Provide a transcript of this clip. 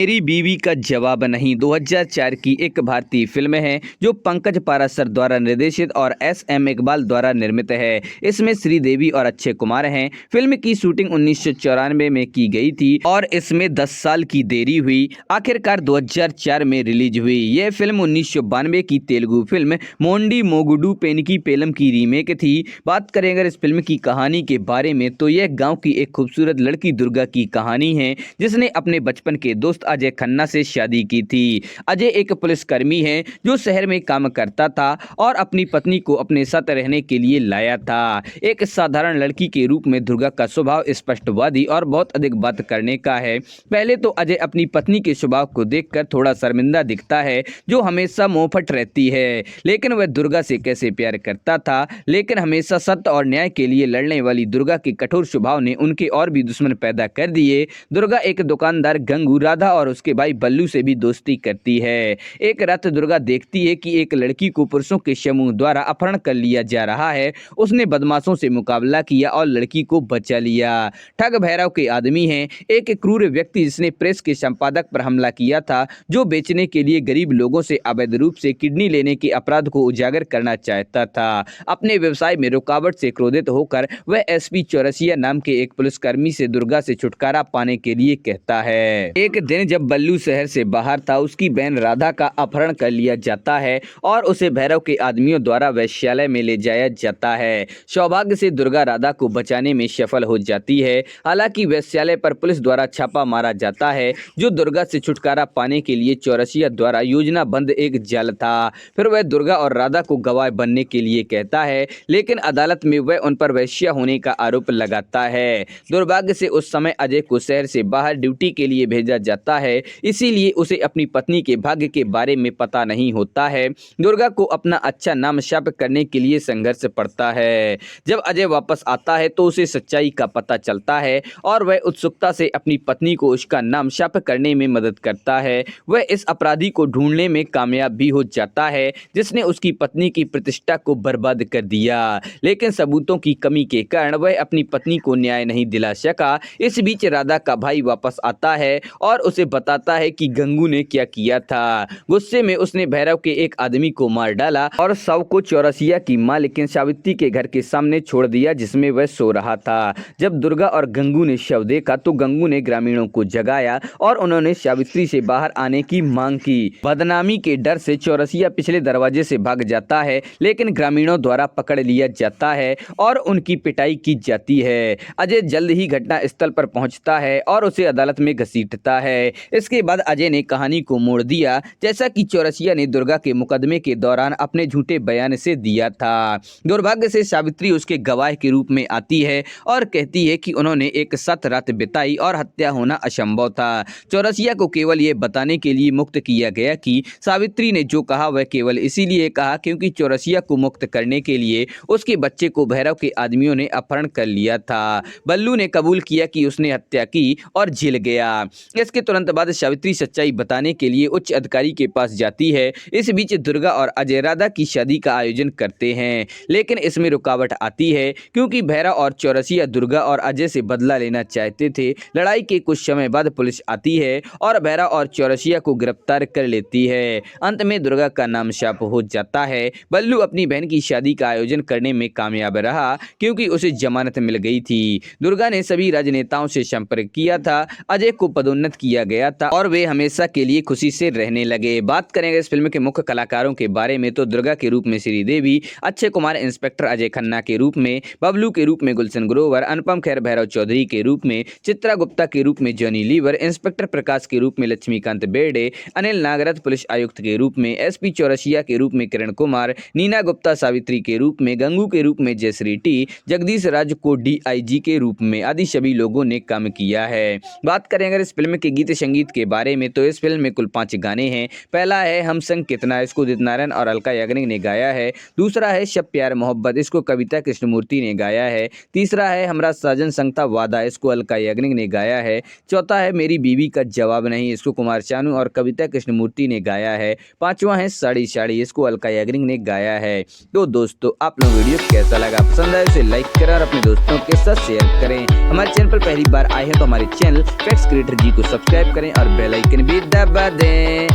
मेरी बीवी का जवाब नहीं 2004 की एक भारतीय फिल्म है जो पंकज पाराशर द्वारा निर्देशित और एस.एम. इकबाल द्वारा निर्मित है। इसमें श्रीदेवी और अक्षय कुमार हैं। फिल्म की शूटिंग 1994 में की गई थी और इसमें 10 साल की देरी हुई। आखिरकार 2004 में रिलीज हुई। यह फिल्म 1992 की तेलुगु फिल्म मोंडी मोगुडू पेनिकी पेलम की रीमेक थी। बात करें अगर इस फिल्म की कहानी के बारे में तो यह गाँव की एक खूबसूरत लड़की दुर्गा की कहानी है जिसने अपने बचपन के दोस्त अजय खन्ना से शादी की थी। अजय एक पुलिसकर्मी है जो शहर में काम करता था और अपनी पत्नी को अपने साथ रहने के लिए लाया था। एक साधारण लड़की के रूप में दुर्गा का स्वभाव स्पष्टवादी और बहुत अधिक बात करने का है। पहले तो अजय अपनी पत्नी के स्वभाव को देखकर थोड़ा शर्मिंदा दिखता है जो हमेशा मोहफट रहती है, लेकिन वह दुर्गा से कैसे प्यार करता था। लेकिन हमेशा सत्य और न्याय के लिए लड़ने वाली दुर्गा के कठोर स्वभाव ने उनके और भी दुश्मन पैदा कर दिए। दुर्गा एक दुकानदार गंगू, राधा और उसके भाई बल्लू से भी दोस्ती करती है। एक रात दुर्गा देखती है कि एक लड़की को पुरुषों के समूह द्वारा अपहरण कर लिया जा रहा है। उसने बदमाशों से मुकाबला किया और लड़की को बचा लिया। ठग भैरव के आदमी हैं, एक क्रूर व्यक्ति जिसने प्रेस के संपादक पर हमला किया था जो बेचने के लिए गरीब लोगों से अवैध रूप से किडनी लेने के अपराध को उजागर करना चाहता था। अपने व्यवसाय में रुकावट से क्रोधित होकर वह एसपी चौरसिया नाम के एक पुलिसकर्मी से दुर्गा से छुटकारा पाने के लिए कहता है। एक दिन जब बल्लू शहर से बाहर था, उसकी बहन राधा का अपहरण कर लिया जाता है और उसे भैरव के आदमियों द्वारा वेश्यालय में ले जाया जाता है। सौभाग्य से दुर्गा राधा को बचाने में सफल हो जाती है। हालांकि वेश्यालय पर पुलिस द्वारा छापा मारा जाता है जो दुर्गा से छुटकारा पाने के लिए चौरसिया द्वारा योजनाबद्ध एक जाल था। फिर वह दुर्गा और राधा को गवाह बनने के लिए कहता है, लेकिन अदालत में वह उन पर वेश्या होने का आरोप लगाता है। दुर्भाग्य से उस समय अजय को शहर से बाहर ड्यूटी के लिए भेजा जाता है, इसीलिए उसे अपनी पत्नी के भाग्य के बारे में पता नहीं होता है। दुर्गा को अपना अच्छा नाम शाप करने के लिए संघर्ष पड़ता है। जब अजय वापस आता है तो उसे सच्चाई का पता चलता है और वह उत्सुकता से अपनी पत्नी को उसका नाम शाप करने में मदद करता है। वह इस अपराधी को ढूंढने में कामयाब भी हो जाता है जिसने उसकी पत्नी की प्रतिष्ठा को बर्बाद कर दिया, लेकिन सबूतों की कमी के कारण वह अपनी पत्नी को न्याय नहीं दिला सका। इस बीच राधा का भाई वापस आता है और उसे बताता है कि गंगू ने क्या किया था। गुस्से में उसने भैरव के एक आदमी को मार डाला और शव को चौरसिया की मालकिन सावित्री के घर के सामने छोड़ दिया जिसमें वह सो रहा था। जब दुर्गा और गंगू ने शव देखा तो गंगू ने ग्रामीणों को जगाया और उन्होंने सावित्री से बाहर आने की मांग की। बदनामी के डर से चौरसिया पिछले दरवाजे से भाग जाता है, लेकिन ग्रामीणों द्वारा पकड़ लिया जाता है और उनकी पिटाई की जाती है। अजय जल्द ही घटना स्थल पर पहुंचता है और उसे अदालत में घसीटता है। इसके बाद अजय ने कहानी को मोड़ दिया, जैसा कि चौरसिया ने दुर्गा के मुकदमे के दौरान अपने झूठे बयान से दिया था। दुर्भाग्य से सावित्री उसके गवाह के रूप में आती है और कहती है कि उन्होंने एक साथ रात बिताई और हत्या होना असंभव था। चौरसिया को केवल ये बताने के लिए मुक्त किया गया कि सावित्री ने जो कहा वह केवल इसीलिए कहा क्योंकि चौरसिया को मुक्त करने के लिए उसके बच्चे को भैरव के आदमियों ने अपहरण कर लिया था। बल्लू ने कबूल किया कि उसने हत्या की और जेल गया। इसके तुरंत बाद सावित्री सच्चाई बताने के लिए उच्च अधिकारी के पास जाती है। इस बीच दुर्गा और अजय राधा की शादी का आयोजन करते हैं, लेकिन इसमें रुकावट आती है क्योंकि भैरव और चौरसिया दुर्गा और अजय से बदला लेना चाहते थे। लड़ाई के कुछ समय बाद पुलिस आती है और भैरव और चौरसिया को गिरफ्तार कर लेती है। अंत में दुर्गा का नाम शाप हो जाता है। बल्लू अपनी बहन की शादी का आयोजन करने में कामयाब रहा क्योंकि उसे जमानत मिल गई थी। दुर्गा ने सभी राजनेताओं से संपर्क किया था। अजय को पदोन्नत किया गया था और वे हमेशा के लिए खुशी से रहने लगे। बात करेंगे इस फिल्म के मुख्य कलाकारों के बारे में तो दुर्गा के रूप में श्रीदेवी, अक्षय कुमार इंस्पेक्टर अजय खन्ना के रूप में, बबलू के रूप में गुलशन ग्रोवर, अनुपम खेर भैरव चौधरी के रूप में, चित्रा गुप्ता के रूप में जॉनी लीवर, इंस्पेक्टर प्रकाश के रूप में लक्ष्मीकांत बेर्डे, अनिल नागरथ पुलिस आयुक्त के रूप में, एसपी चौरसिया के रूप में किरण कुमार, नीना गुप्ता सावित्री के रूप में, गंगू के रूप में जयश्री टी, जगदीश राज को डीआईजी के रूप में आदि सभी लोगों ने काम किया है। बात करें अगर इस फिल्म के गीत संगीत के बारे में तो इस फिल्म में कुल 5 गाने हैं। पहला है हम संग कितना, इसको उदित नारायण और अलका याग्निक ने गाया है। दूसरा है शब प्यार मोहब्बत, इसको कविता कृष्णमूर्ति ने गाया है। तीसरा है हमरा साजन संग था वादा, इसको अलका याग्निक ने गाया है। चौथा है मेरी बीवी का जवाब नहीं, इसको कुमार शानू और कविता कृष्णमूर्ति ने गाया है। पांचवा है साड़ी साड़ी, इसको अलका याग्निक ने गाया है। तो दोस्तों आप लोग वीडियो कैसा लगा, पसंद आए उसे लाइक करें और अपने दोस्तों के साथ शेयर करें। हमारे चैनल पर पहली बार आए हैं तो हमारे चैनल फैक्ट्स क्रिएटर जी को सब्सक्राइब सब्सक्राइब करें और बेल आइकन भी दबा दें।